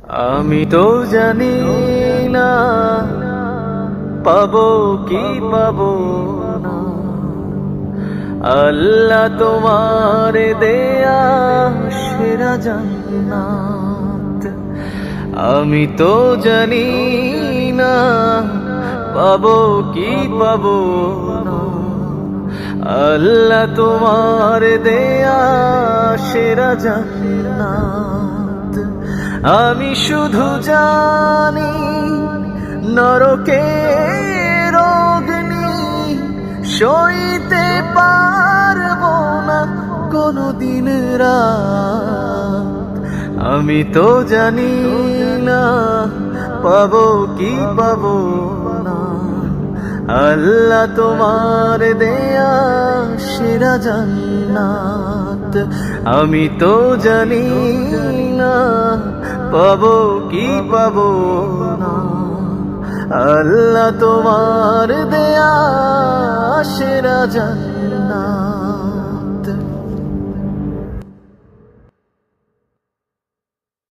আমি তো জানি না পাবো কি পাবো না, আল্লাহ তোমার দেয়া সেরা জান্নাত। আমি তো জানি না পাবো কি পাবো না, আল্লাহ তোমার দেয়া সেরা জান্নাত। আমি শুধু জানি নরকের অগ্নি সইতে পারবো না কোনদিন রাত। আমি তো জানি না পাবো কি পাবো না, আল্লাহ তোমার দেয়া সেরা জান্নাত। আমি তো জানি না পাবো কি পাবো না, আল্লাহ তোমার দেয়া সেরা জান্নাত।